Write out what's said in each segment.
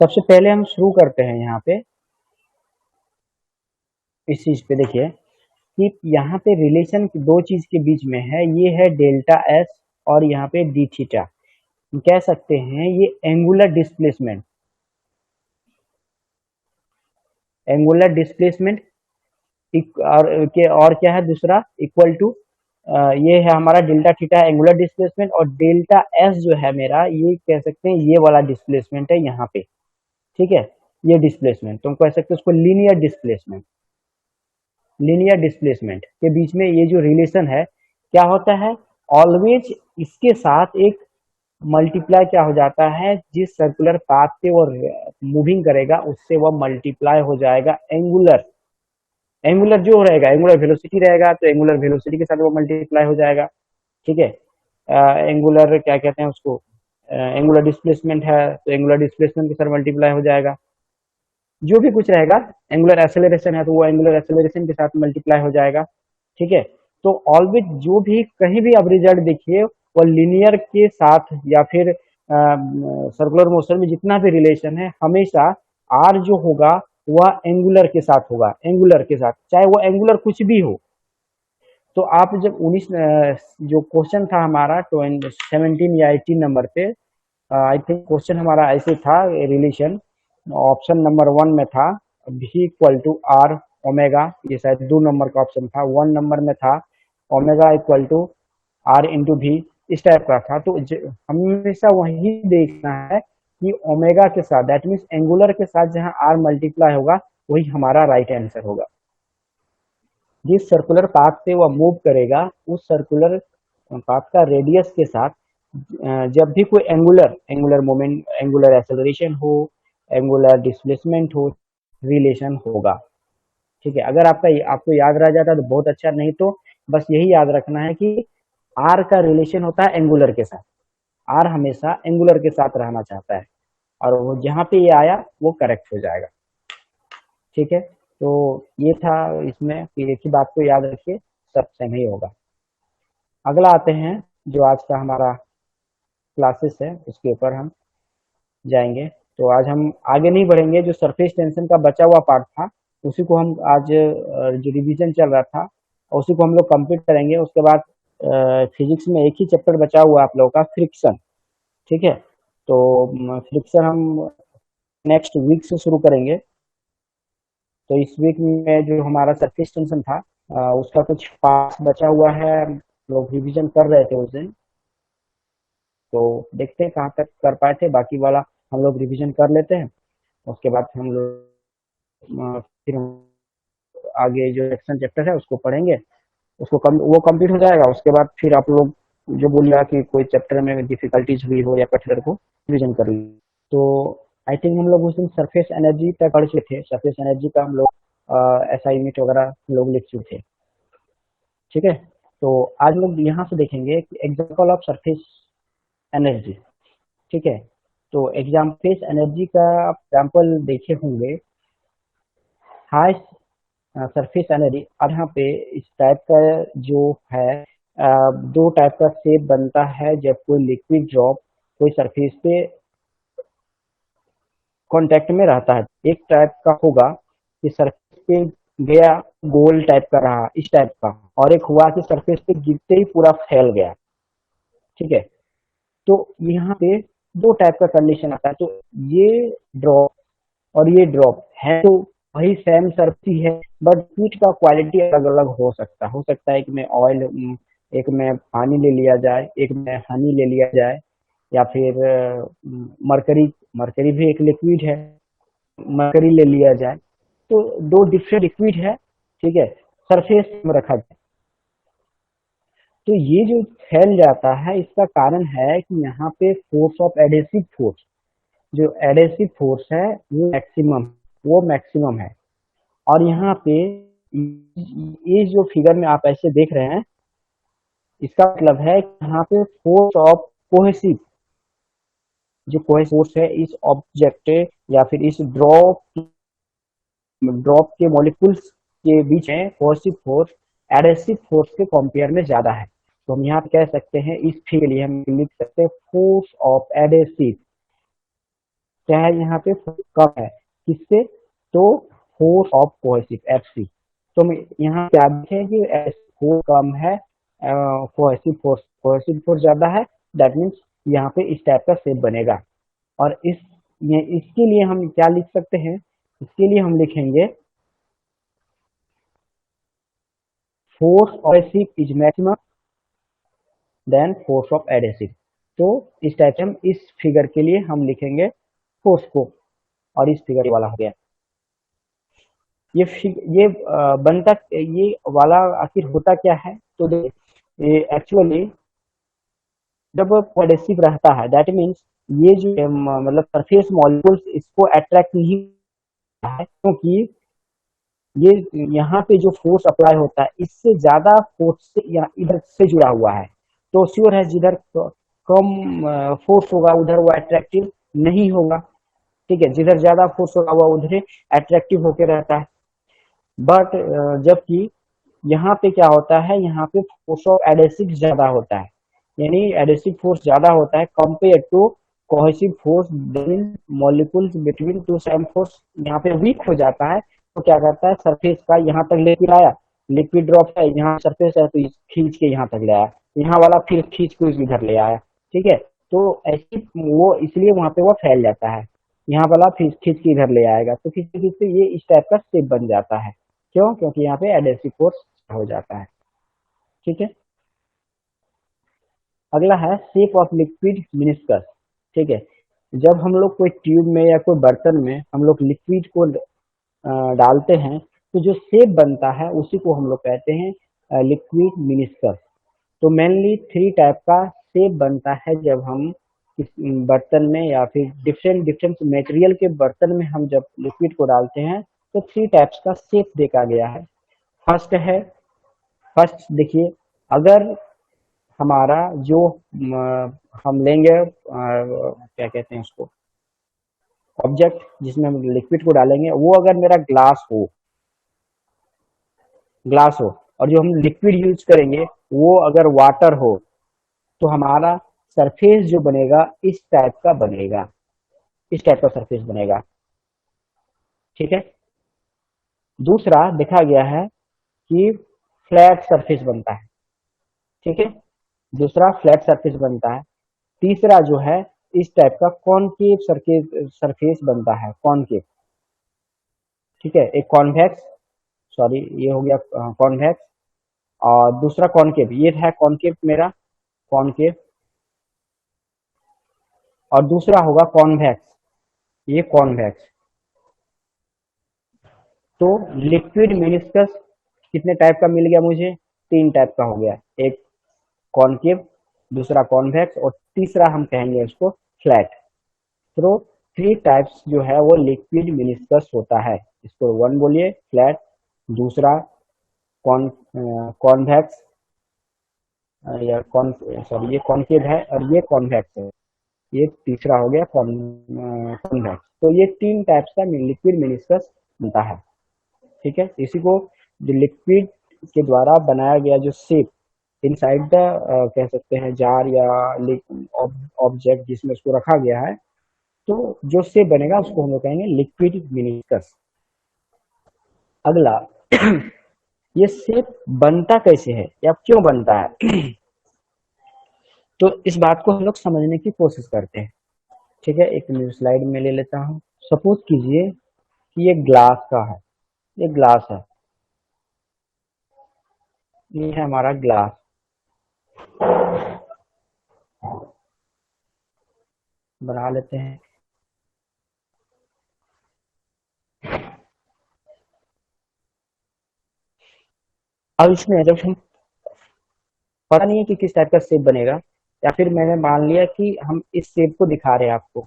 सबसे पहले हम शुरू करते हैं यहाँ पे इस चीज पे। देखिए कि यहाँ पे रिलेशन दो चीज के बीच में है, ये है डेल्टा एस और यहाँ पे डी थीटा। हम कह सकते हैं ये एंगुलर डिस्प्लेसमेंट, एंगुलर डिस्प्लेसमेंट और क्या है दूसरा इक्वल टू, ये है हमारा डेल्टा थीटा एंगुलर डिस्प्लेसमेंट, और डेल्टा एस जो है मेरा, ये कह सकते हैं ये वाला डिस्प्लेसमेंट है यहाँ पे। ठीक है, ये डिस्प्लेसमेंट तो हम कह सकते हैं उसको लीनियर डिस्प्लेसमेंट। लीनियर डिस्प्लेसमेंट के बीच में ये जो रिलेशन है क्या होता है, ऑलवेज इसके साथ एक मल्टीप्लाई क्या हो जाता है, जिस सर्कुलर पाथ पे वो मूविंग करेगा उससे वह मल्टीप्लाई हो जाएगा एंगुलर, एंगुलर जो रहेगा एंगुलर वेलोसिटी रहेगा तो एंगुलर वेलोसिटी के साथ वो मल्टीप्लाई हो जाएगा। ठीक है, एंगुलर क्या कहते हैं उसको, एंगुलर डिस्प्लेसमेंट है तो एंगुलर डिस्प्लेसमेंट के साथ मल्टीप्लाई हो जाएगा। जो भी कुछ रहेगा, एंगुलर एक्सेलरेशन है तो वो एंगुलर एक्सेलरेशन के साथ मल्टीप्लाई हो जाएगा। ठीक है, तो ऑलवेज जो भी कहीं भी आप रिजल्ट देखिए वो लिनियर के साथ या फिर सर्कुलर मोशन में जितना भी रिलेशन है हमेशा आर जो होगा वह एंगुलर के साथ होगा, एंगुलर के साथ, चाहे वो एंगुलर कुछ भी हो। तो आप जब 19 जो क्वेश्चन था हमारा 17 या 18 नंबर पे, आई थिंक क्वेश्चन हमारा ऐसे था रिलेशन, ऑप्शन नंबर 1 में था भी इक्वल टू आर ओमेगा, ये शायद 2 नंबर का ऑप्शन था। 1 नंबर में था omega equal to r into भी, इस टाइप का था। तो हमेशा वही देखना है कि ओमेगा के साथ, दैट मीन्स एंगुलर के साथ जहां आर मल्टीप्लाई होगा वही हमारा राइट आंसर होगा। जिस सर्कुलर पाथ पे वह मूव करेगा उस सर्कुलर पाथ का रेडियस के साथ जब भी कोई angular angular moment, angular acceleration हो, एंगुलर डिस्प्लेसमेंट हो, रिलेशन होगा। ठीक है, अगर आपको याद रह जाता तो बहुत अच्छा, नहीं तो बस यही याद रखना है कि आर का रिलेशन होता है एंगुलर के साथ, आर हमेशा एंगुलर के साथ रहना चाहता है और वो जहां पे ये आया वो करेक्ट हो जाएगा। ठीक है, तो ये था इसमें कि एक ही बात को याद रखिए, सब सेम ही होगा। अगला आते हैं जो आज का हमारा क्लासेस है उसके ऊपर हम जाएंगे। तो आज हम आगे नहीं बढ़ेंगे, जो सरफेस टेंशन का बचा हुआ पार्ट था उसी को हम आज जो रिवीजन चल रहा था उसी को हम लोग कंप्लीट करेंगे। उसके बाद फिजिक्स में एक ही चैप्टर बचा हुआ आप लोगों का, फ्रिक्शन। ठीक है, तो फ्रिक्शन हम नेक्स्ट वीक से शुरू करेंगे। तो इस वीक में जो हमारा सरफेस टेंशन था उसका कुछ पार्ट बचा हुआ है, लोग रिवीजन कर रहे थे उस दिन, तो देखते हैं कहाँ तक कर पाए थे। बाकी वाला हम लोग रिवीजन कर लेते हैं, उसके बाद हम लोग फिर आगे जो सेक्शन चैप्टर है उसको पढ़ेंगे, वो कंप्लीट हो जाएगा। उसके बाद फिर आप लोग जो बोलिएगा कि कोई चैप्टर में डिफिकल्टीज हुई हो या कठिन को रिवीजन कर ली। तो आई थिंक हम लोग उस दिन सरफेस एनर्जी तक पढ़ चुके थे, सरफेस एनर्जी का हम लोग एसआई यूनिट वगैरह हम लोग लिख चुके थे। ठीक है, तो आज लोग यहाँ से देखेंगे कि एग्जाम्पल ऑफ सरफेस एनर्जी। ठीक है, तो एग्जाम्पल एनर्जी का एग्जाम्पल देखे होंगे, हाई सरफेस एनर्जी। और यहाँ पे इस टाइप का जो है दो टाइप का शेप बनता है जब कोई लिक्विड ड्रॉप कोई सरफेस पे कांटेक्ट में रहता है। एक टाइप का होगा कि सरफेस पे गया, गोल टाइप का रहा, इस टाइप का, और एक हुआ कि सरफेस पे गिरते ही पूरा फैल गया। ठीक है, तो यहाँ पे दो टाइप का कंडीशन आता है। तो ये ड्रॉप और ये ड्रॉप है तो वही सेम सरफेस है, बट हीट का क्वालिटी अलग अलग हो सकता है कि में ऑयल, एक में पानी ले लिया जाए, एक में हनी ले लिया जाए, या फिर मरकरी, मरकरी भी एक लिक्विड है, मरकरी ले लिया जाए। तो दो डिफरेंट लिक्विड है। ठीक है, सरफेस में रखा जाए तो ये जो फैल जाता है इसका कारण है कि यहाँ पे फोर्स ऑफ एडेसिव फोर्स, जो एडेसिव फोर्स है वो मैक्सिमम है। और यहाँ पे ये जो फिगर में आप ऐसे देख रहे हैं, इसका मतलब है कि यहाँ पे फोर्स ऑफ कोहेसिव, जो कोहेसिव फोर्स है इस ऑब्जेक्ट या फिर इस ड्रॉप के मॉलिक्यूल्स के बीच में कोहेसिव फोर्स एडेसिव फोर्स के कंपेयर में ज्यादा है। तो हम यहाँ पे कह सकते हैं, इस फिगर के लिए हम लिख सकते हैं फोर्स ऑफ एडेसिव। क्या है यहाँ पे, कम है किससे, तो फोर्स ऑफ कोहेसिव एफसी। तो हम यहाँ क्या देखें कि फोर्स कम है, कोहेसिव फोर्स ज्यादा है, दैट मीन्स यहाँ पे इस टाइप का शेप बनेगा। और इसके लिए हम क्या लिख सकते हैं, इसके लिए हम लिखेंगे force of adhesive is maximum than force of adhesive. तो इस टाइप से हम इस फिगर के लिए हम लिखेंगे फोर्स को, और इस फिगर वाला हो गया ये बनता ये वाला आखिर होता क्या है। तो ये एक्चुअली जब एडहेसिव रहता है दैट मीन्स ये जो मतलब सरफेस मॉलिक्यूल्स इसको अट्रैक्ट नहीं करता है, क्योंकि ये यहाँ पे जो फोर्स अप्लाई होता है इससे ज्यादा फोर्स से या इधर से जुड़ा हुआ है। तो श्योर है जिधर कम फोर्स होगा उधर वो अट्रैक्टिव नहीं होगा। ठीक है, जिधर ज्यादा फोर्स होगा वो उधर अट्रैक्टिव होकर रहता है। बट जबकि यहाँ पे क्या होता है, यहाँ पे फोर्स ऑफ एडहेसिव ज्यादा होता है, यानी एडहेसिव फोर्स ज्यादा होता है compare to cohesive force between molecules between two same force यहाँ पे वीक हो जाता है। तो क्या करता है, सरफेस का यहाँ तक लेकर आया, लिक्विड ड्रॉप है यहाँ सरफेस है तो खींच के यहाँ तक ले आया, यहाँ वाला फिर खींच के इधर ले आया। ठीक है, तो ऐसी वो इसलिए वहां पे वो फैल जाता है, यहाँ वाला फिर खींच के इधर ले आएगा, तो खींचते खींचते ये इस टाइप का शेप बन जाता है। क्यों, क्योंकि यहाँ पे एडहेसिव फोर्स हो जाता है। ठीक है, अगला है शेप ऑफ लिक्विड मिनिस्कस। ठीक है, जब हम लोग कोई ट्यूब में या कोई बर्तन में हम लोग लिक्विड को डालते हैं तो जो शेप बनता है उसी को हम लोग कहते हैं लिक्विड मिनिस्कस। तो मेनली थ्री टाइप का शेप बनता है जब हम इस बर्तन में या फिर डिफरेंट डिफरेंट मटेरियल के बर्तन में हम जब लिक्विड को डालते हैं तो थ्री टाइप्स का शेप देखा गया है। फर्स्ट है, फर्स्ट देखिए, अगर हमारा जो हम लेंगे क्या कहते हैं उसको, ऑब्जेक्ट जिसमें हम लिक्विड को डालेंगे, वो अगर मेरा ग्लास हो और जो हम लिक्विड यूज करेंगे वो अगर वाटर हो, तो हमारा सरफेस जो बनेगा इस टाइप का बनेगा, इस टाइप का सरफेस बनेगा। ठीक है, दूसरा देखा गया है कि फ्लैट सरफेस बनता है। ठीक है, दूसरा फ्लैट सरफेस बनता है। तीसरा जो है इस टाइप का कॉनकेव सरफेस बनता है, कॉनकेव। ठीक है, एक कॉन्वेक्स, सॉरी ये हो गया कॉन्वेक्स, और दूसरा कॉनकेव, ये है कॉनकेव मेरा, कॉनकेव, और दूसरा होगा कॉन्वेक्स, ये कॉन्वेक्स। तो लिक्विड मेनिस्कस कितने टाइप का मिल गया मुझे, तीन टाइप का हो गया, एक कॉनकेव, दूसरा कॉन्वेक्स, और तीसरा हम कहेंगे उसको फ्लैट। तो थ्री टाइप्स जो है वो लिक्विड मेनिस्कस होता है। इसको वन बोलिए फ्लैट, दूसरा कॉन्वेक्स या कॉन सॉरी ये कॉनकेव है और ये कॉन्वेक्स है, ये तीसरा हो गया कॉन्वेक्स। तो ये तीन टाइप्स का लिक्विड मेनिस्कस बनता है। ठीक है, इसी को जो लिक्विड के द्वारा बनाया गया जो शेप इनसाइड द कह सकते हैं जार या ऑब्जेक्ट जिसमें उसको रखा गया है, तो जो शेप बनेगा उसको हम लोग कहेंगे लिक्विड मेनिस्कस। अगला ये शेप बनता कैसे है या क्यों बनता है तो इस बात को हम लोग समझने की कोशिश करते हैं। ठीक है, एक स्लाइड में ले लेता हूँ। सपोज कीजिए कि ये ग्लास का है, ये ग्लास है, ये है हमारा ग्लास। बना लेते हैं, अब इसमें जब हम पता नहीं है कि किस टाइप का शेप बनेगा, या फिर मैंने मान लिया कि हम इस शेप को दिखा रहे हैं आपको।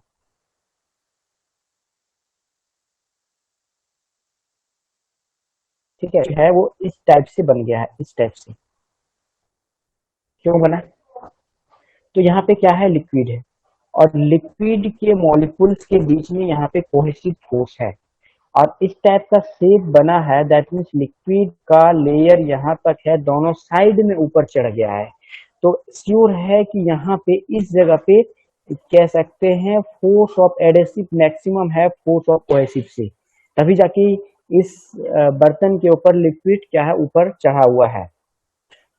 ठीक है वो इस टाइप से बन गया है, इस टाइप से क्यों बना, तो यहाँ पे क्या है, लिक्विड है, और लिक्विड के मॉलिक्यूल्स के बीच में यहाँ पे कोहेसिव फोर्स है, और इस टाइप का शेप बना है, दैट मीन्स लिक्विड का लेयर यहाँ तक है, दोनों साइड में ऊपर चढ़ गया है। तो श्योर है कि यहाँ पे इस जगह पे कह सकते हैं फोर्स ऑफ एडेसिव मैक्सिमम है फोर्स ऑफ कोहेसिव से, तभी जाके इस बर्तन के ऊपर लिक्विड क्या है ऊपर चढ़ा हुआ है।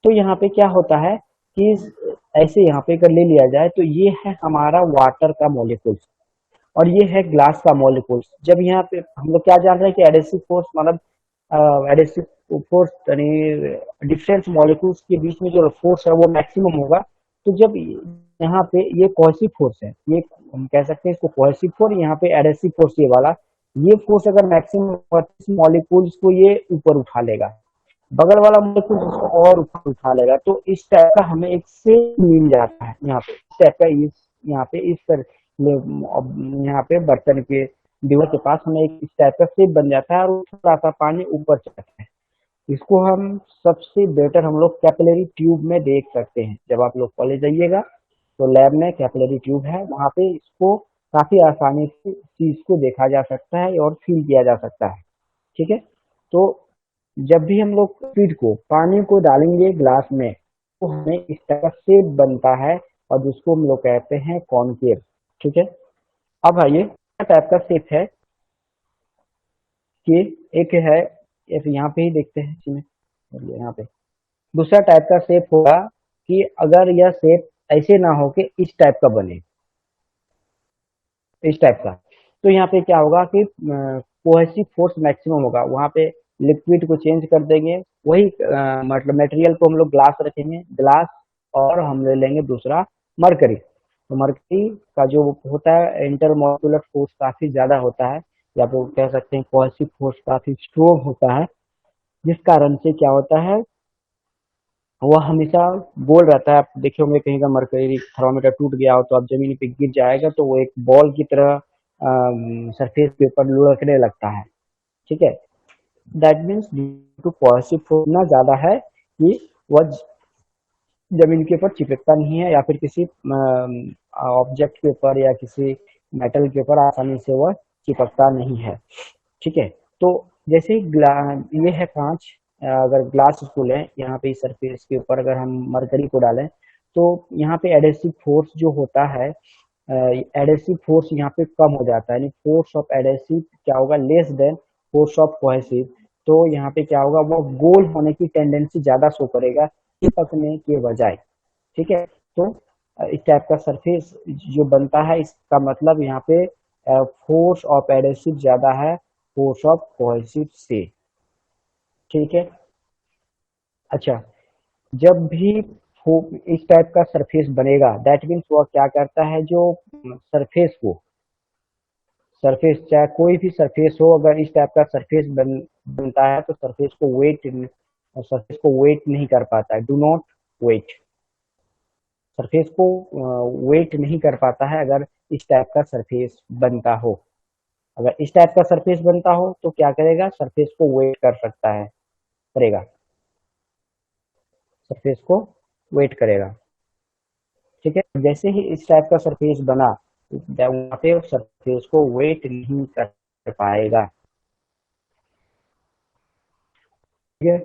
तो यहाँ पे क्या होता है कि ऐसे यहाँ पे अगर ले लिया जाए तो ये है हमारा वाटर का मॉलिक्यूल्स और ये है ग्लास का मॉलिक्यूल्स। जब यहाँ पे हम लोग क्या जान रहे हैं कि एडेसिव फोर्स मतलब एडेसिव फोर्स यानी डिफरेंट मॉलिक्यूल्स के बीच में जो फोर्स है वो मैक्सिमम होगा। तो जब यहाँ पे ये कोहेसिव फोर्स है, ये हम कह सकते हैं इसको कोहेसिव फोर्स, यहाँ पे एडेसिव फोर्स ये वाला, ये फोर्स अगर मैक्सिमम होगा तो इस मॉलिक्यूल्स को ये ऊपर उठा लेगा, बगल वाला मॉलिक्यूल उसको और ऊपर उठा लेगा। तो इस टाइप का हमें एक से मिल जाता है यहाँ पे, इस टाइप का इस यहाँ पे इस पर यहाँ पे बर्तन के दीवार के पास हमें एक इस टाइप का शेप बन जाता है और थोड़ा सा पानी ऊपर चढ़ता है। इसको हम सबसे बेटर हम लोग कैपिलरी ट्यूब में देख सकते हैं। जब आप लोग कॉलेज जाइएगा तो लैब में कैपिलरी ट्यूब है, वहाँ पे इसको काफी आसानी से चीज को देखा जा सकता है और फील किया जा सकता है। ठीक है। तो जब भी हम लोग लिक्विड को पानी को डालेंगे ग्लास में तो हमें इस तरह शेप बनता है और जिसको हम लोग कहते हैं कॉनकेव। ठीक है। अब आइए टाइप का शेप है कि एक है ऐसे यहाँ पे ही देखते हैं इसमें, चलिए यहाँ पे दूसरा टाइप का शेप होगा कि अगर यह शेप ऐसे ना हो कि इस टाइप का बने, इस टाइप का, तो यहाँ पे क्या होगा कि कोहेसिव फोर्स मैक्सिमम होगा। वहां पे लिक्विड को चेंज कर देंगे, वही मतलब मटेरियल को हम लोग ग्लास रखेंगे, ग्लास और हम ले लेंगे दूसरा मरकरी। तो मरकरी का जो होता है इंटरमोलिकुलर फोर्स काफी ज्यादा होता है, या फिर कह सकते हैं कोहेसिव फोर्स काफी स्ट्रोंग होता है, जिस कारण से क्या होता है वह हमेशा गोल रहता है। आप देखे होंगे कहीं का मरकरी थर्मामीटर टूट गया हो तो आप जमीन पे गिर जाएगा तो वो एक बॉल की तरह सरफेस के ऊपर लुढ़कने लगता है। ठीक है। That means two positive force इतना ज्यादा है कि वह जमीन के ऊपर चिपकता नहीं है या फिर किसी ऑब्जेक्ट के ऊपर या किसी मेटल के ऊपर आसानी से वह चिपकता नहीं है। ठीक है। तो जैसे ये है कांच, अगर ग्लास स्कूल है यहाँ पे इस सरफेस के ऊपर अगर हम मरकरी को डालें तो यहाँ पे एडेसिव फोर्स जो होता है, एडेसिव फोर्स यहाँ पे कम हो जाता है, यानी फोर्स ऑफ एडेसिव क्या होगा less than force of cohesive. तो यहाँ पे क्या होगा वो गोल होने की टेंडेंसी ज्यादा शो करेगा चिपकने के बजाय। ठीक है। तो इस टाइप का सरफेस जो बनता है इसका मतलब यहाँ पे फोर्स ऑफ एडेसिव ज्यादा है फोर्स ऑफ कोहेसिव से। ठीक है। अच्छा, जब भी इस टाइप का सरफेस बनेगा दैट मीन्स वह क्या करता है जो सरफेस को, सरफेस चाहे कोई भी सरफेस हो अगर इस टाइप का सरफेस बनता है तो सरफेस को वेट नहीं कर पाता है, डू नॉट वेट, सरफेस को वेट नहीं कर पाता है अगर इस टाइप का सरफेस बनता हो। अगर इस टाइप का सरफेस बनता हो तो क्या करेगा सरफेस को वेट कर सकता है, करेगा, सरफेस को वेट करेगा। ठीक है। जैसे ही इस टाइप का सरफेस बना वहां पे सरफेस को वेट नहीं कर पाएगा। ठीक है।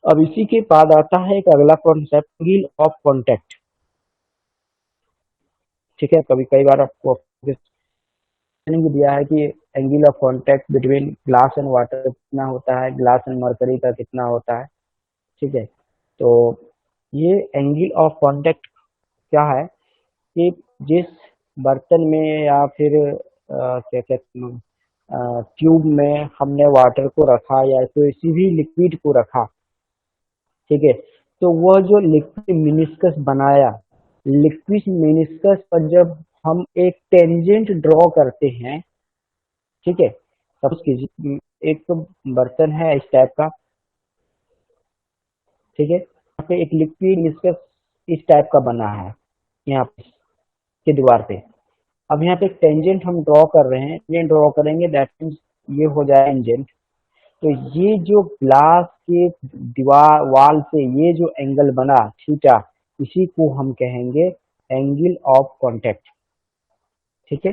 अब इसी के बाद आता है एक अगला कॉन्सेप्ट एंगल ऑफ कांटेक्ट। ठीक है। कभी कई बार आपको ट्रेनिंग दिया है कि angle of contact between glass and water कितना होता है, ग्लास एंड मरकरी का कितना होता है। ठीक है। तो ये एंगल ऑफ कांटेक्ट क्या है कि जिस बर्तन में या फिर क्या कहते हैं ट्यूब में हमने वाटर को रखा या किसी भी लिक्विड को रखा, ठीक है, तो वह जो लिक्विड मिनिस्कस बनाया, लिक्विड मिनिस्कस पर जब हम एक टेंजेंट ड्रॉ करते हैं, ठीक है, सपोज कीजिए एक तो बर्तन है इस टाइप का, ठीक है, यहाँ पे एक लिक्विड मिनिस्कस इस टाइप का बना है यहाँ पे की दीवार पे। अब यहाँ पे एक टेंजेंट हम ड्रॉ कर रहे हैं, टेंजेंट ड्रॉ करेंगे दैट मीन्स ये हो जाए टेंजेंट। तो ये जो ग्लास के दीवार वाल से ये जो एंगल बना थीटा, इसी को हम कहेंगे एंगल ऑफ कांटेक्ट। ठीक है।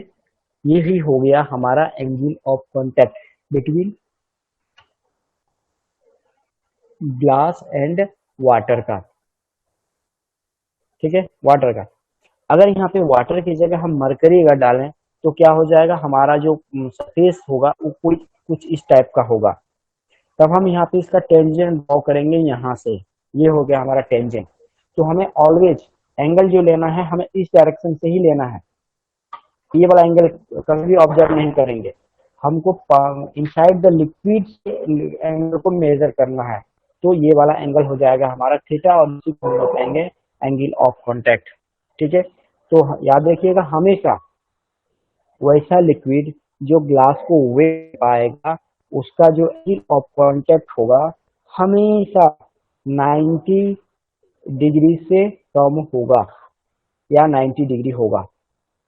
ये ही हो गया हमारा angle of contact between glass and water का। ठीक है, वाटर का। अगर यहाँ पे वाटर की जगह हम मरकरी अगर डालें तो क्या हो जाएगा, हमारा जो सरफेस होगा वो कोई कुछ इस टाइप का होगा। तब हम यहाँ पे इसका टेंजेंट ड्रॉ करेंगे यहाँ से, ये हो गया हमारा टेंजेंट। तो हमें ऑलवेज एंगल जो लेना है हमें इस डायरेक्शन से ही लेना है, ये वाला एंगल कभी भी ऑब्जर्व नहीं करेंगे। हमको इनसाइड द लिक्विड एंगल को मेजर करना है, तो ये वाला एंगल हो जाएगा हमारा थीटा, और इसी को हम लोग कहेंगे एंगल ऑफ कांटेक्ट। ठीक है, तो याद रखिएगा हमेशा वैसा लिक्विड जो ग्लास को वेट पाएगा उसका जो एंगल ऑफ कांटेक्ट होगा हमेशा 90 डिग्री से कम होगा या 90 डिग्री होगा।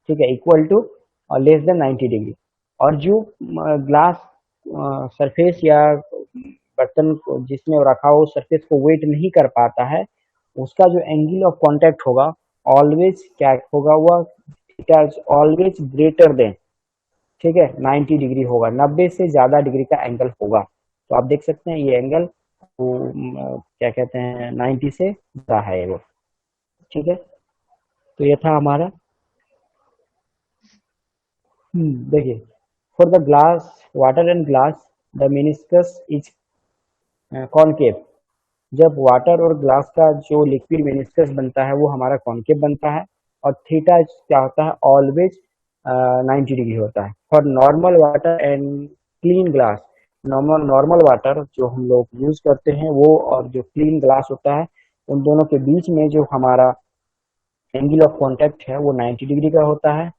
ठीक है, equal to less than 90 degree. और जो ग्लास सरफेस या बर्तन जिसमें रखा हो सरफेस को वेट नहीं कर पाता है उसका जो एंगल ऑफ कांटेक्ट होगा ऑलवेज क्या होगा, वह थीटा ऑलवेज ग्रेटर देन, ठीक है, 90 डिग्री होगा, 90 से ज्यादा डिग्री का एंगल होगा। तो आप देख सकते हैं ये एंगल वो क्या कहते हैं 90 से ज्यादा है वो। ठीक है, तो ये था हमारा। देखिए, for the glass water and glass the meniscus is concave. जब वाटर और ग्लास का जो लिक्विड मेनिस्कस बनता है वो हमारा कॉनकेव बनता है, और थीटा क्या होता है ऑलवेज 90 डिग्री होता है। For normal water and clean glass, normal normal water जो हम लोग यूज करते हैं वो और जो क्लीन ग्लास होता है उन दोनों के बीच में जो हमारा एंगल ऑफ कांटेक्ट है वो 90 डिग्री का होता है।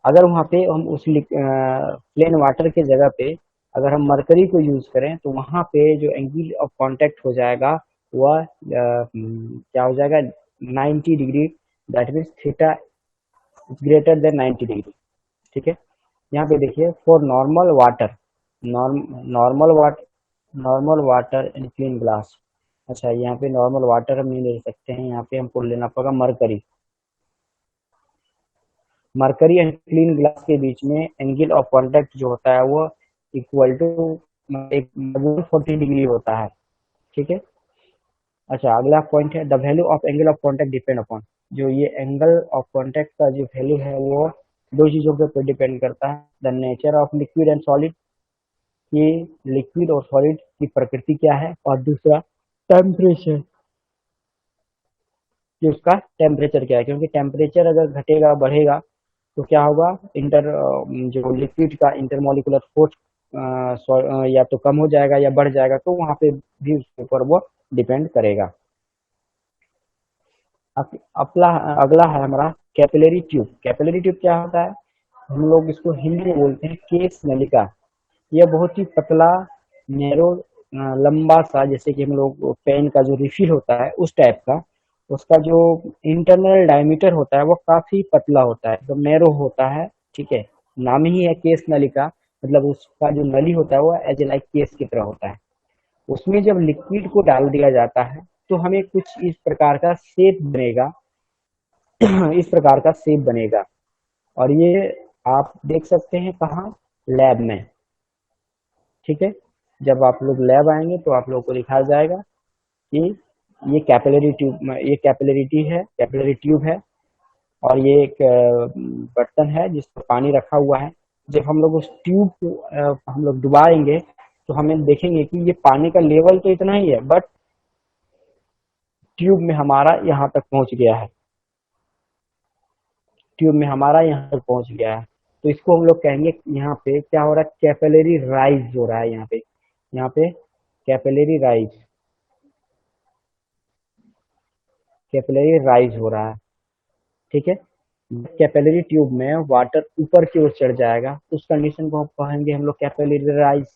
अगर वहाँ पे हम उस प्लेन वाटर के जगह पे अगर हम मरकरी को यूज करें तो वहाँ पे जो एंगल ऑफ कांटेक्ट हो जाएगा वह क्या हो जाएगा 90 degree, that means theta greater than 90 degree. ठीक है, यहाँ पे देखिए for normal water, normal water, normal water in clean glass. अच्छा, यहाँ पे नॉर्मल वाटर हम नहीं ले सकते हैं, यहाँ पे हमको लेना पड़ेगा mercury. Mercury and clean glass के बीच में एंगल ऑफ कांटेक्ट जो होता है वो इक्वल टू 140 डिग्री होता है। ठीक है, अच्छा अगला पॉइंट है the value of angle of contact depend upon. जो ये एंगल ऑफ कांटेक्ट का जो वैल्यू है वो दो चीजों के ऊपर डिपेंड करता है, the nature of liquid and solid, ये लिक्विड और सॉलिड की प्रकृति क्या है, और दूसरा टेम्परेचर, कि उसका टेम्परेचर क्या है। क्योंकि टेम्परेचर अगर घटेगा बढ़ेगा तो क्या होगा, इंटर जो लिक्विड का इंटरमोलिकुलर फोर्स या तो कम हो जाएगा या बढ़ जाएगा, तो वहां पे भी उसके ऊपर वो डिपेंड करेगा। अपला अगला है हमारा कैपिलरी ट्यूब। कैपिलरी ट्यूब क्या होता है, हम लोग इसको हिंदी में बोलते हैं केस नलिका। यह बहुत ही पतला नैरो लंबा सा, जैसे कि हम लोग पेन का जो रिफिल होता है उस टाइप का, उसका जो इंटरनल डायमीटर होता है वो काफी पतला होता है, तो नैरो होता है। ठीक है, नाम ही है केस नलिका, मतलब उसका जो नली होता है वो एज ए लाइक केस की तरह होता है। उसमें जब लिक्विड को डाल दिया जाता है तो हमें कुछ इस प्रकार का शेप बनेगा इस प्रकार का शेप बनेगा, और ये आप देख सकते हैं कहाँ, लैब में। ठीक है, जब आप लोग लैब आएंगे तो आप लोगों को दिखाया जाएगा कि ये कैपिलरी ट्यूब, ये कैपिलरिटी है, कैपिलरी ट्यूब है, और ये एक बर्तन है जिसमें पानी रखा हुआ है। जब हम लोग उस ट्यूब को हम लोग डुबाएंगे तो हमें देखेंगे कि ये पानी का लेवल तो इतना ही है, बट ट्यूब में हमारा यहाँ तक पहुंच गया है, ट्यूब में हमारा यहाँ तक पहुंच गया है। तो इसको हम लोग कहेंगे यहाँ पे क्या हो रहा है, कैपिलरी राइज हो रहा है यहाँ पे, यहाँ पे कैपिलरी राइज, कैपिलरी राइज हो रहा है। ठीक है, कैपिलरी ट्यूब में वाटर ऊपर की ओर चढ़ जाएगा उस कंडीशन को हम कहेंगे हम लोग कैपिलरी राइज।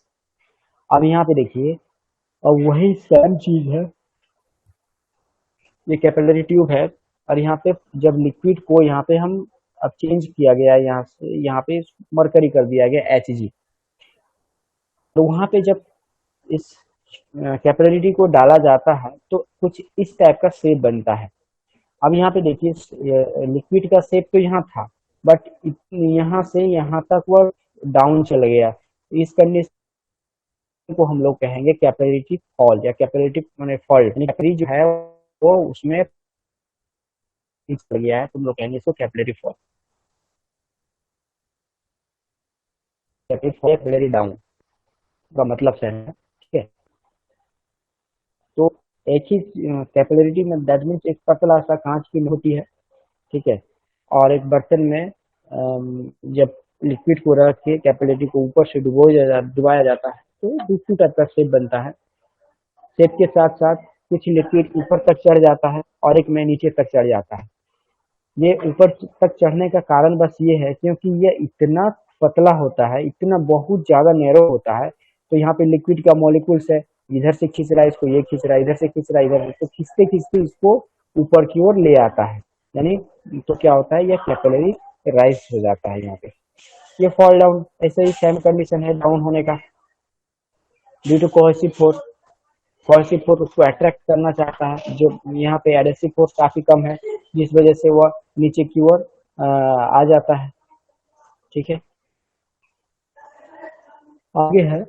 अब यहाँ पे देखिए, और वही सेम चीज है, ये कैपिलरी ट्यूब है, और यहाँ पे जब लिक्विड को यहाँ पे हम अब चेंज किया गया है, यहाँ से यहाँ पे मरकरी कर दिया गया Hg, तो वहां पे जब इस कैपिलरिटी को डाला जाता है तो कुछ इस टाइप का शेप बनता है। अब यहाँ पे देखिए लिक्विड का शेप तो यहाँ था, बट यहाँ से यहाँ तक वह डाउन चल गया। इस कंडीशन को हम लोग कहेंगे कैपिलरिटी फॉल या कैपिलरिटी मैंने फॉल्ट, कैपिलरी जो है वो उसमें पड़ गया है, तुम लोग कहेंगे इसको कैपिलरी फॉल, कैपिलरी डाउन का मतलब से है, ठीक है। तो एक ही कैपिलरिटी में दैट मीन्स एक पतला सा कांच की होती है, ठीक है, और एक बर्तन में जब लिक्विड को रख के कैपिलरिटी को ऊपर से डुबाया जाता है तो दूसरी टाइप का शेप बनता है। शेप के साथ साथ कुछ लिक्विड ऊपर तक चढ़ जाता है और एक में नीचे तक चढ़ जाता है। ये ऊपर तक चढ़ने का कारण बस ये है क्योंकि ये इतना पतला होता है, इतना बहुत ज्यादा नैरो होता है, तो यहाँ पे लिक्विड का मॉलिक्यूल्स है, इधर से खींच रहा है इसको, ये खींच रहा है, इधर से खींच रहा है इधर, तो खींचते खींचते इसको ऊपर की ओर ले आता है, यानी तो क्या होता है, ये कैपिलरी राइज हो जाता है यहाँ पे। ये फॉल डाउन ऐसे ही सेम कंडीशन है डाउन होने का, due to cohesive force. Cohesive force उसको अट्रैक्ट करना चाहता है, जो यहाँ पे एडेसिव फोर्स काफी कम है, जिस वजह से वह नीचे की ओर आ जाता है, ठीक है। आगे है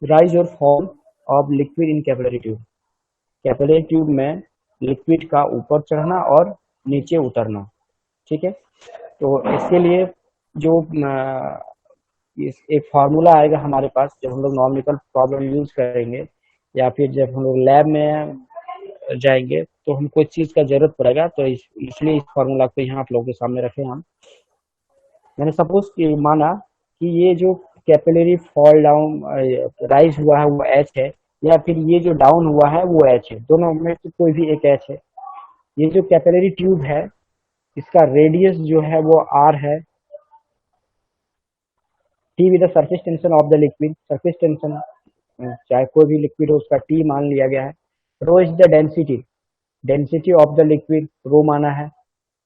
राइज और fall of liquid in capillary tube. Capillary tube में लिक्विड का ऊपर चढ़ना और नीचे उतरना, ठीक है। तो इसके लिए जो एक फार्मूला आएगा हमारे पास जब हम लोग नॉर्मिकल प्रॉब्लम यूज करेंगे, या फिर जब हम लोग लैब में जाएंगे तो हमको इस चीज का जरूरत पड़ेगा, तो इसलिए इस फार्मूला को यहाँ आप लोगों के सामने रखे हम। मैंने सपोज माना कि ये जो कैपिलरी फॉल डाउन राइज हुआ है वो एच है, या फिर ये जो डाउन हुआ है वो एच है, दोनों में से कोई भी एक एच है। ये जो कैपिलरी ट्यूब है इसका रेडियस जो है वो आर है, T with the surface tension of the liquid, surface tension चाहे कोई भी लिक्विड हो उसका टी मान लिया गया है। Rho is the density, density of the liquid rho माना है।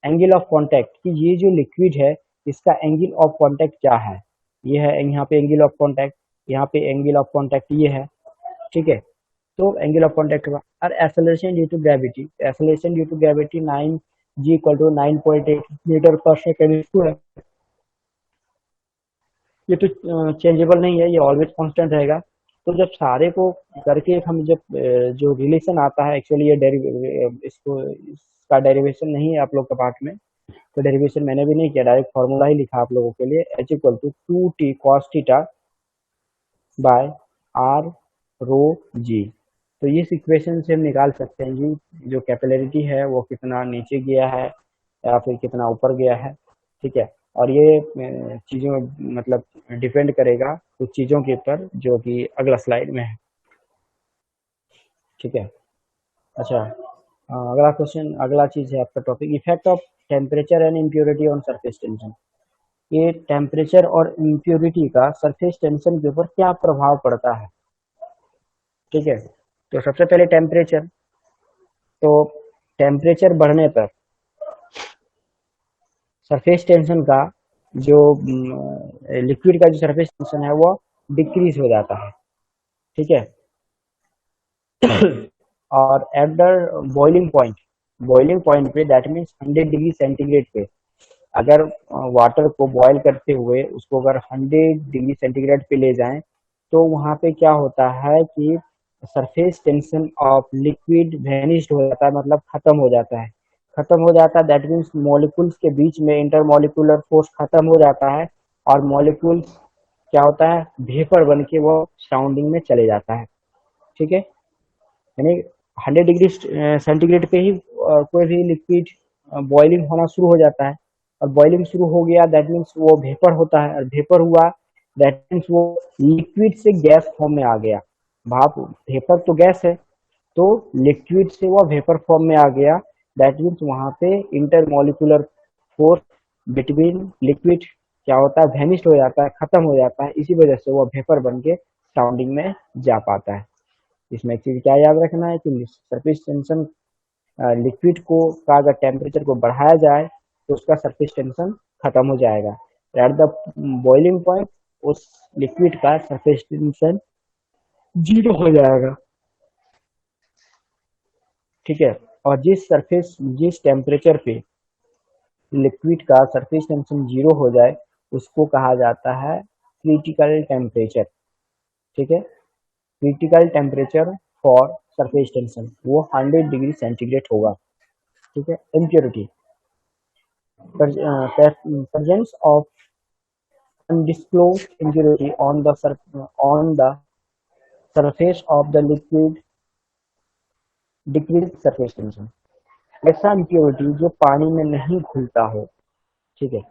एंगल ऑफ कांटेक्ट कि ये जो लिक्विड है इसका एंगल ऑफ कांटेक्ट क्या है, ये है यहाँ पे एंगल ऑफ कांटेक्ट, यहाँ पे एंगल ऑफ कांटेक्ट ये है, ठीक है। तो एंगल ऑफ कांटेक्ट हुआ और acceleration due to gravity, acceleration due to gravity 9 g equal to 9.8 metre पर सेकेंड स्क्वायर। ये तो चेंजेबल नहीं है, ये ऑलवेज कांस्टेंट रहेगा। तो जब सारे को करके हम जब जो रिलेशन आता है एक्चुअली ये इसको इसका डेरिवेशन नहीं है आप लोग का पार्ट में, तो डेरिवेशन मैंने भी नहीं किया, डायरेक्ट फॉर्मूला ही लिखा आप लोगों के लिए, H equal to 2t cos theta by R rho G. तो इस इक्वेशन से हम निकाल सकते हैं जी जो कैपिलरिटी है वो कितना नीचे गया है या फिर कितना ऊपर गया है, ठीक है। और ये चीज़ों मतलब डिपेंड करेगा कुछ चीज़ों के ऊपर जो कि अगला स्लाइड में है, ठीक है। अच्छा, अगला क्वेश्चन, अगला चीज़ है आपका topic effect of temperature and impurity on surface tension. ये टेम्परेचर और इम्प्योरिटी का सरफेस टेंशन के ऊपर क्या प्रभाव पड़ता है, ठीक है। तो सबसे पहले टेम्परेचर, तो टेम्परेचर बढ़ने पर सरफेस टेंशन का जो लिक्विड का जो सरफेस टेंशन है वो डिक्रीज हो जाता है, ठीक है। और एट द बॉइलिंग पॉइंट पे दैट मीन्स 100 डिग्री सेंटीग्रेड पे अगर वाटर को बॉयल करते हुए उसको अगर 100 डिग्री सेंटीग्रेड पे ले जाएं तो वहाँ पे क्या होता है कि सरफेस टेंशन ऑफ लिक्विड वेनिश्ड हो जाता है, मतलब खत्म हो जाता है। खत्म हो जाता है दैट मीन्स मॉलिक्यूल्स के बीच में इंटरमॉलिक्यूलर फोर्स खत्म हो जाता है और मॉलिक्यूल्स क्या होता है, वेपर बन के वो सराउंडिंग में चले जाता है, ठीक है। यानी 100 डिग्री सेंटीग्रेड पे ही कोई भी लिक्विड बॉइलिंग होना शुरू हो जाता है, और बॉइलिंग शुरू हो गया दैट मीन्स वो वेपर होता है, और वेपर हुआ दैट मीन्स वो लिक्विड से गैस फॉर्म में आ गया। भाप, वेपर तो गैस है, तो लिक्विड से वो वेपर फॉर्म में आ गया दैट मीन्स वहां पे इंटरमोलिकुलर फोर्स बिटवीन लिक्विड क्या होता है, वेनिस्ड हो जाता है, खत्म हो जाता है, इसी वजह से वो वेपर बन के सराउंडिंग में जा पाता है। इसमें एक चीज क्या याद रखना है कि सरफेस टेंशन लिक्विड को का अगर टेम्परेचर को बढ़ाया जाए तो उसका सरफेस टेंशन खत्म हो जाएगा, एट द बॉइलिंग पॉइंट उस लिक्विड का सरफेस टेंशन जीरो हो जाएगा, ठीक है। और जिस टेम्परेचर पे लिक्विड का सरफेस टेंशन जीरो हो जाए उसको कहा जाता है क्रिटिकल टेम्परेचर, ठीक है। Critical temperature for surface tension, वो 100 डिग्री सेंटीग्रेड होगा। ठीक है। Impurity, presence of undisclosed impurity on the surface of the liquid decrease surface tension। ऐसा इम्प्योरिटी जो पानी में नहीं घुलता हो, ठीक है,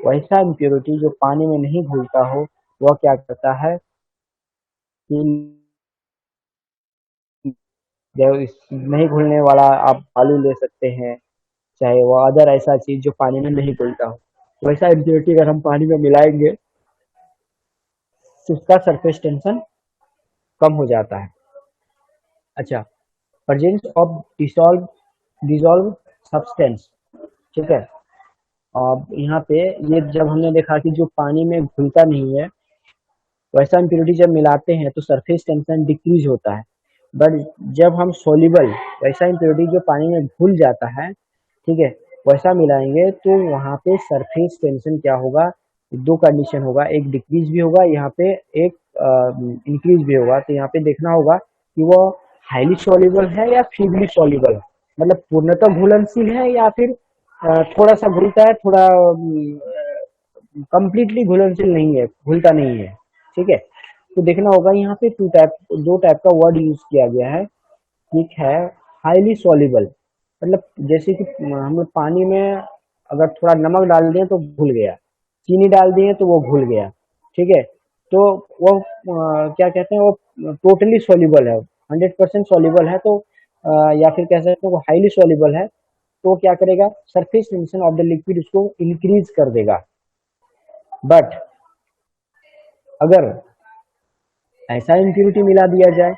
वैसा इम्प्योरिटी जो पानी में नहीं घुलता हो, वह क्या करता है कि नहीं घुलने वाला आप बालू ले सकते हैं, चाहे वो अदर ऐसा चीज जो पानी में नहीं घुलता हो, वैसा इम्प्योरिटी अगर हम पानी में मिलाएंगे तो उसका सरफेस टेंशन कम हो जाता है। अच्छा, प्रेजेंस ऑफ डिसॉल्व सब्सटेंस, ठीक है। अब यहाँ पे ये जब हमने देखा कि जो पानी में घुलता नहीं है, वैसा इम्प्योरिटी जब मिलाते हैं तो सरफेस टेंशन डिक्रीज होता है। बट जब हम सोल्यूबल वैसा इम्प्योरिटी जो पानी में घुल जाता है, ठीक है, वैसा मिलाएंगे तो वहाँ पे सरफेस टेंशन क्या होगा, दो कंडीशन होगा, एक डिक्रीज भी होगा यहाँ पे, एक इंक्रीज भी होगा। तो यहाँ पे देखना होगा कि वो हाईली सॉल्युबल है या फीबली सॉल्युबल है, मतलब पूर्णतः घुलनशील है या फिर थोड़ा सा घुलता है, थोड़ा कंप्लीटली घुलनशील नहीं है, घुलता नहीं है। ठीक है। तो देखना होगा यहाँ पे दो टाइप का वर्ड यूज किया गया है। एक है हाईली सॉल्युबल, मतलब जैसे कि हम लोग पानी में अगर थोड़ा नमक डाल दें तो घुल गया, चीनी डाल दिए तो वो घुल गया। ठीक है। तो वो क्या कहते हैं, वो टोटली सॉल्युबल है, 100% सॉल्युबल है। तो या फिर कह सकते हैं वो हाईली सॉल्युबल है। तो क्या करेगा, surface tension of the liquid उसको इंक्रीज कर देगा। बट अगर ऐसा इम्प्योरिटी मिला दिया जाए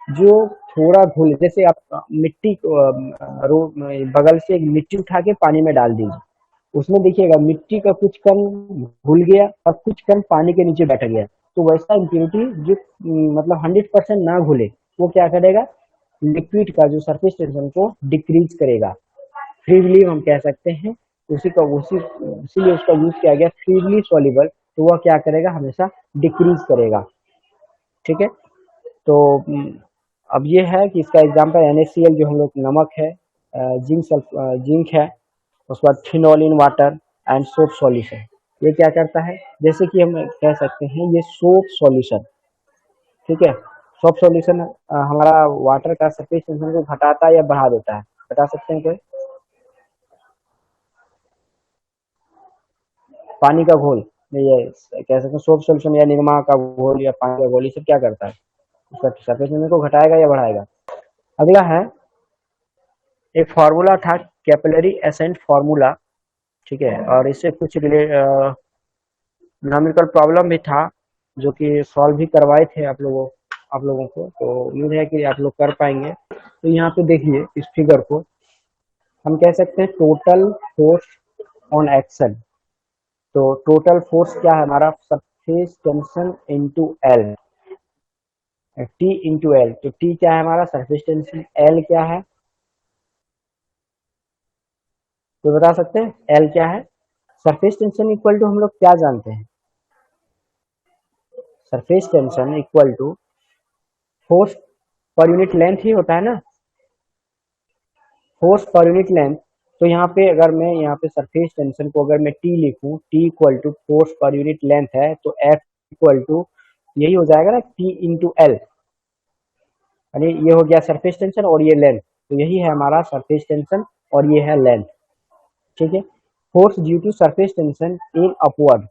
जो थोड़ा घुल, जैसे आप मिट्टी बगल से एक मिट्टी उठा के पानी में डाल दीजिए, उसमें देखिएगा मिट्टी का कुछ कण घुल गया और कुछ कण पानी के नीचे बैठ गया। तो वैसा इम्प्योरिटी जो मतलब 100% ना घुले, वो क्या करेगा, लिक्विड का जो सरफेस टेंशन को डिक्रीज करेगा। फ्रीली हम कह सकते हैं, उसी का उसी इसीलिए उसका यूज किया गया फ्रीली सॉल्युबल। तो वह क्या करेगा, हमेशा डिक्रीज करेगा। ठीक है। तो अब ये है कि इसका एग्जांपल NaCl जो हम लोग नमक है, जिंक है, उसके बाद phenol in water and soap solution. ये क्या करता है, जैसे कि हम कह सकते हैं ये सोप सॉल्यूशन, ठीक है। सोप सॉल्यूशन हमारा वाटर का सरफेस टेंशन को घटाता है या बढ़ा देता है, बता सकते हैं कोई? पानी का घोल, ये कह सकते हैं सोप सॉल्यूशन या निरमा का घोल या पानी का घोल, ये सब क्या करता है, उसका सरफेस टेंशन को घटाएगा या बढ़ाएगा। अगला है एक फार्मूला था, कैपिलरी एसेंट फार्मूला, ठीक है। और इससे कुछ न्यूमेरिकल प्रॉब्लम भी था जो कि सॉल्व भी करवाए थे आप लोगों को, तो उम्मीद है कि आप लोग कर पाएंगे। तो यहाँ पे देखिए इस फिगर को हम कह सकते हैं टोटल फोर्स ऑन एक्शन। तो टोटल फोर्स क्या है हमारा, surface tension into L, T into L. तो टी क्या है हमारा सरफेस टेंशन, एल क्या है, तो बता सकते हैं एल क्या है। सरफेस टेंशन इक्वल टू हम लोग क्या जानते हैं, surface tension equal to force पर यूनिट लेंथ ही होता है ना, फोर्स पर यूनिट लेंथ। तो यहाँ पे अगर मैं यहाँ पे सरफेस टेंशन को अगर मैं टी लिखूं, टी इक्वल टू फोर्स पर यूनिट लेंथ है, तो एफ इक्वल टू यही हो जाएगा ना, टी इंटू एल, यानी ये हो गया सरफेस टेंशन और ये लेंथ। तो यही है हमारा सरफेस टेंशन और ये है लेंथ। ठीक है। Force due to surface tension in upward,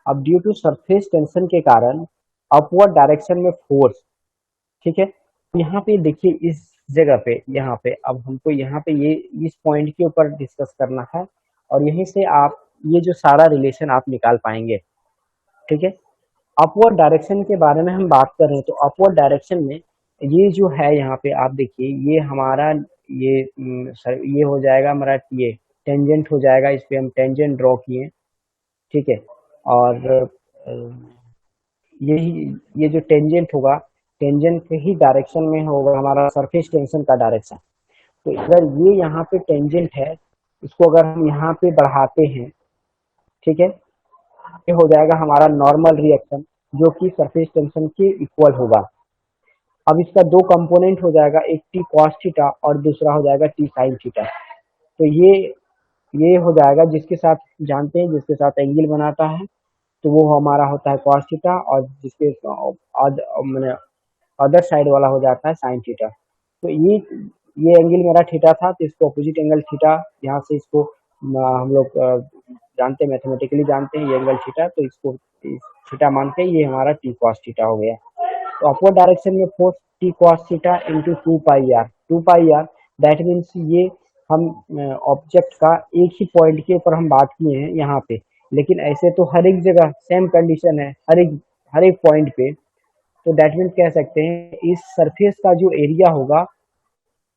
अब ड्यू टू सरफेस टेंशन के कारण अपवर्ड डायरेक्शन में फोर्स, ठीक है। यहाँ पे देखिए इस जगह पे, यहाँ पे अब हमको यहाँ पे ये इस पॉइंट के ऊपर डिस्कस करना है और यहीं से आप ये जो सारा रिलेशन आप निकाल पाएंगे। ठीक है। अपवर्ड डायरेक्शन के बारे में हम बात कर रहे हैं, तो अपवर्ड डायरेक्शन में ये जो है यहाँ पे आप देखिए, ये हमारा ये हो जाएगा हमारा, ये टेंजेंट हो जाएगा, इस पे हम टेंजेंट ड्रॉ किए। ठीक है। और यही ये जो टेंजेंट होगा, टेंजेंट के ही डायरेक्शन में होगा हमारा सरफेस टेंशन का डायरेक्शन। तो अगर ये यहाँ पे टेंजेंट है, इसको अगर हम यहाँ पे बढ़ाते हैं, ठीक है, ये हो जाएगा हमारा नॉर्मल रिएक्शन जो कि सरफेस टेंशन के इक्वल होगा। अब इसका दो कंपोनेंट हो जाएगा, एक टी कॉस थीटा और दूसरा हो जाएगा टी साइन थीटा। तो ये हो जाएगा, जिसके साथ जानते हैं जिसके साथ एंगल बनाता है तो वो हमारा होता है कॉस थीटा, और जिसके मैंने अदर साइड वाला हो जाता है साइन थीटा। तो ये एंगल मेरा थीटा था, तो इसको अपोजिट एंगल थीटा, यहाँ से इसको हम लोग जानते हैं, मैथमेटिकली जानते हैं ये एंगल थीटा, तो इसको थीटा मान के ये हमारा टी कॉस थीटा हो गया। तो अपवर्ड डायरेक्शन में force t cos theta into 2 pi r, 2 pi r, that means ये हम ऑब्जेक्ट का एक ही पॉइंट के ऊपर हम बात किए हैं यहाँ पे, लेकिन ऐसे तो हर एक जगह सेम कंडीशन है, हर एक पॉइंट पे। तो दैट मीन्स कह सकते हैं इस सरफेस का जो एरिया होगा,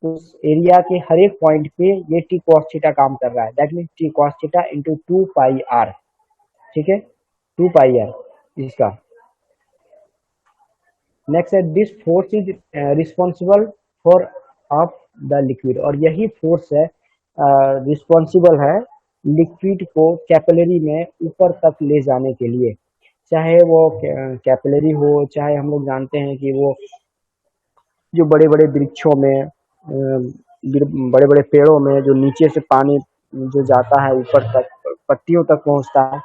उस एरिया के हर एक पॉइंट पे ये टी कॉस थीटा काम कर रहा है, that means t cos theta into 2 pi r. ठीक है, 2 पाई आर इसका। नेक्स्ट है this force is responsible for up the liquid, और यही फोर्स है रिस्पॉन्सिबल है लिक्विड को कैपिलरी में ऊपर तक ले जाने के लिए, चाहे वो कैपिलरी हो, चाहे हम लोग जानते हैं कि वो जो बड़े बड़े वृक्षों में, बड़े बड़े पेड़ों में जो नीचे से पानी जो जाता है ऊपर तक पत्तियों तक पहुंचता है,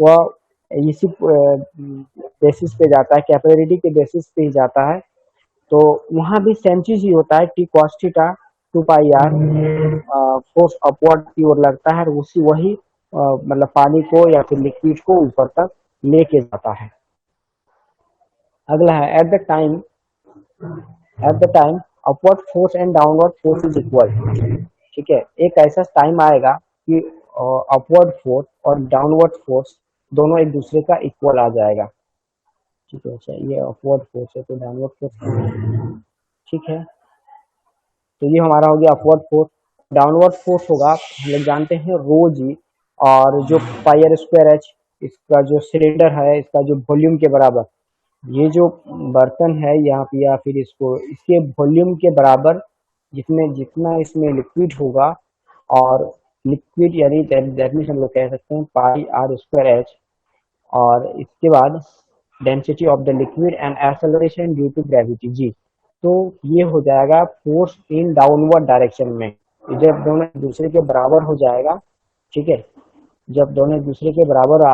वह इसी बेसिस पे जाता है, कैपिलरिटी के बेसिस पे ही जाता है। तो वहाँ भी सेम चीज ही होता है, t cos theta 2 pi r force upward की ओर लगता है, और उसी वही मतलब पानी को या फिर लिक्विड को ऊपर तक लेके जाता है। अगला है at the time upward force and downward force is equal. ठीक है, एक ऐसा टाइम आएगा कि अपवर्ड फोर्स और डाउनवर्ड फोर्स दोनों एक दूसरे का इक्वल आ जाएगा। ठीक है, अच्छा ये अपवर्ड फोर्स है तो डाउनवर्ड फोर्स, ठीक है, तो ये हमारा हो गया अपवर्ड फोर्स। डाउनवर्ड फोर्स होगा, हम लोग जानते हैं रो जी, और जो पाई आर स्क्वायर एच, इसका जो सिलेंडर है इसका जो वॉल्यूम के बराबर, ये जो बर्तन है यहाँ पे, या फिर इसको इसके वॉल्यूम के बराबर जितने जितना इसमें लिक्विड होगा, और लिक्विड यानी दैट मीन्स हम लोग कह सकते हैं पाई आर स्क्वायर एच, और इसके बाद density of the liquid and acceleration due to gravity G. तो ये हो जाएगा फोर्स इन डाउनवर्ड डायरेक्शन में, जब दोनों एक दूसरे के बराबर हो जाएगा। ठीक है, जब दोनों एक दूसरे के बराबर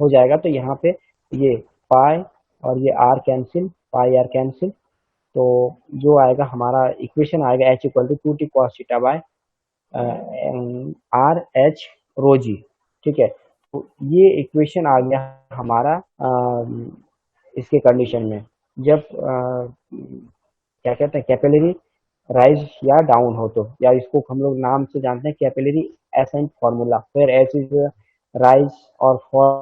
हो जाएगा तो यहाँ पे ये पाई और ये R cancel, pi R cancel, तो जो आएगा हमारा इक्वेशन आएगा H equal to 2 T cos theta by R H rho G. ठीक है, तो ये इक्वेशन आ गया हमारा इसके कंडीशन में, जब क्या कहते हैं कैपिलरी राइज या डाउन हो, तो या इसको हम लोग नाम से जानते हैं कैपिलरी एसेंट फार्मूला, फिर एच इज राइज और फॉर,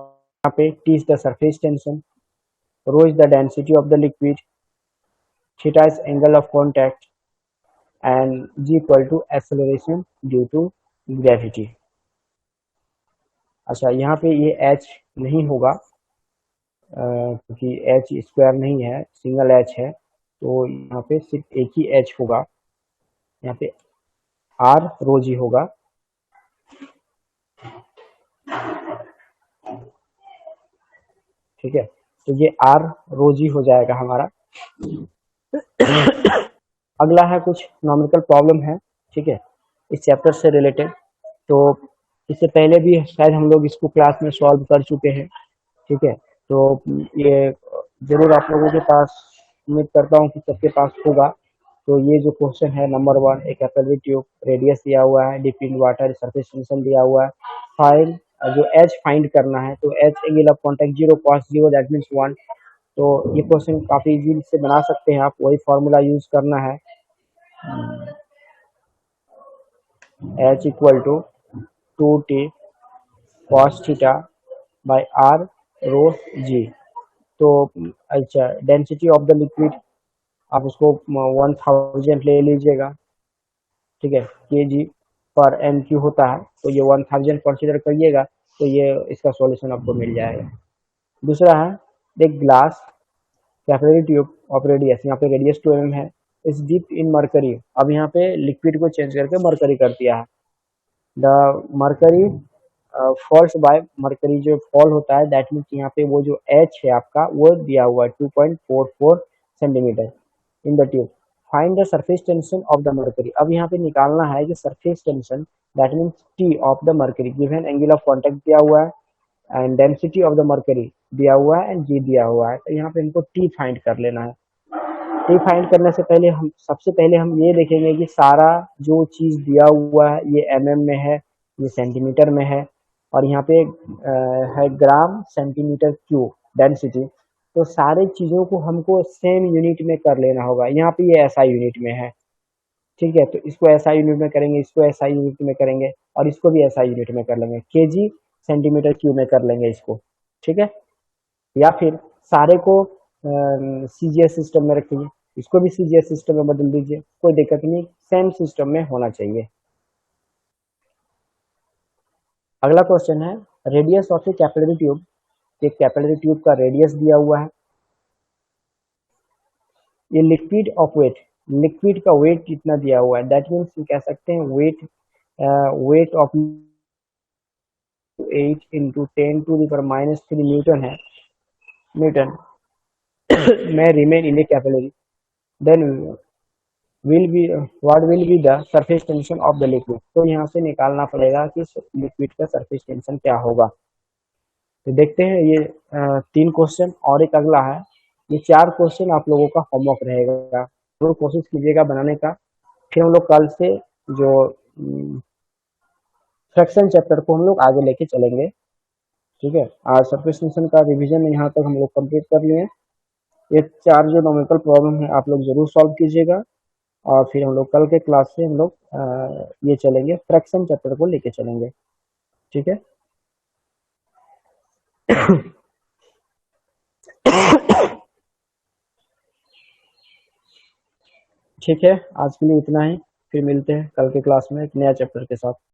यहाँ पे t is the surface tension, rho is the density of the liquid, theta is angle of contact, and g equal to acceleration due to gravity. अच्छा यहाँ पे ये H नहीं होगा क्योंकि एच स्क्वायर नहीं है, सिंगल एच है, तो यहाँ पे सिर्फ एक ही एच होगा, यहाँ पे आर रो जी होगा। ठीक है, तो ये आर रो जी हो जाएगा हमारा। अगला है कुछ नॉमेरिकल प्रॉब्लम है, ठीक है, इस चैप्टर से रिलेटेड। तो इससे पहले भी शायद हम लोग इसको क्लास में सॉल्व कर चुके हैं। ठीक है, तो ये जरूर आप लोगों के पास, उम्मीद करता हूँ कि सबके पास होगा। तो ये जो क्वेश्चन है नंबर 1, एक कैपिलरी ट्यूब, रेडियस दिया हुआ है, deep in water, surface tension दिया हुआ है, फाइल जो एच फाइंड करना है, तो H angle of contact 0 cos 0 that means 1। तो ये क्वेश्चन काफी इजीली से बना सकते हैं आप, वही फॉर्मूला यूज करना है, H equal to 2t cos theta by R rho G. तो अच्छा डेंसिटी ऑफ द लिक्विड आप उसको 1000 ले लीजिएगा। ठीक है, के जी पर एम क्यू होता है, तो ये 1000 कंसिडर करिएगा, तो ये इसका सॉल्यूशन आपको मिल जाएगा। दूसरा है एक glass capillary tube of radius, यहाँ पे रेडियस 2 mm है, इस डीप इन मरकरी, अब यहाँ पे लिक्विड को चेंज करके मरकरी कर दिया है, the mercury falls by, mercury जो फॉल होता है दैट मीन्स यहाँ पे वो जो एच है आपका वो दिया हुआ है 2.44 centimetre. In the tube, find the surface tension of the mercury. अब यहाँ पे निकालना है कि surface tension, that means T of the mercury, given angle of contact दिया हुआ है and density of the mercury दिया हुआ है एंड जी दिया हुआ है। तो यहाँ पे हमको टी फाइंड कर लेना है। टी फाइंड करने से पहले हम सबसे पहले हम ये देखेंगे कि सारा जो चीज दिया हुआ है ये एमएम में है, ये सेंटीमीटर में है, और यहाँ पे है ग्राम सेंटीमीटर क्यूब डेंसिटी। तो सारे चीजों को हमको सेम यूनिट में कर लेना होगा। यहाँ पे ये ऐसा यूनिट में है, ठीक है, तो इसको ऐसा यूनिट में करेंगे, इसको ऐसा यूनिट में करेंगे, और इसको भी ऐसा यूनिट में कर लेंगे, केजी सेंटीमीटर क्यूब में कर लेंगे इसको, ठीक है। या फिर सारे को सीजीएस सिस्टम में रखिए, इसको भी सीजीएस सिस्टम में बदल दीजिए, कोई दिक्कत नहीं, सेम सिस्टम में होना चाहिए। अगला क्वेश्चन है, radius of a capillary tube. एक कैपिलरी ट्यूब का रेडियस दिया हुआ है। ये लिक्विड ऑफ वेट, लिक्विड का वेट कितना दिया हुआ है, दैट मीन्स कह सकते हैं वेट, वेट ऑफ 8 × 10⁻³ न्यूटन है, न्यूटन में remain in a capillary, then will be what will be the surface tension of the liquid. तो यहाँ से निकालना पड़ेगा कि लिक्विड का सरफेस टेंशन क्या होगा। तो देखते हैं ये 3 क्वेश्चन और एक अगला है। ये 4 क्वेश्चन आप लोगों का होमवर्क रहेगा, तो कोशिश कीजिएगा बनाने का। फिर हम लोग कल से जो फ्रैक्शन चैप्टर को हम लोग आगे लेके चलेंगे, ठीक है। आज सरफेस टेंशन का रिवीजन यहाँ तक हम लोग कंप्लीट कर लिए। ये 4 जो न्यूमेरिकल प्रॉब्लम है आप लोग जरूर सॉल्व कीजिएगा, और फिर हम लोग कल के क्लास से हम लोग ये चलेंगे, फ्रैक्शन चैप्टर को लेके चलेंगे, ठीक है। ठीक है, आज के लिए इतना ही, फिर मिलते हैं कल के क्लास में एक नया चैप्टर के साथ।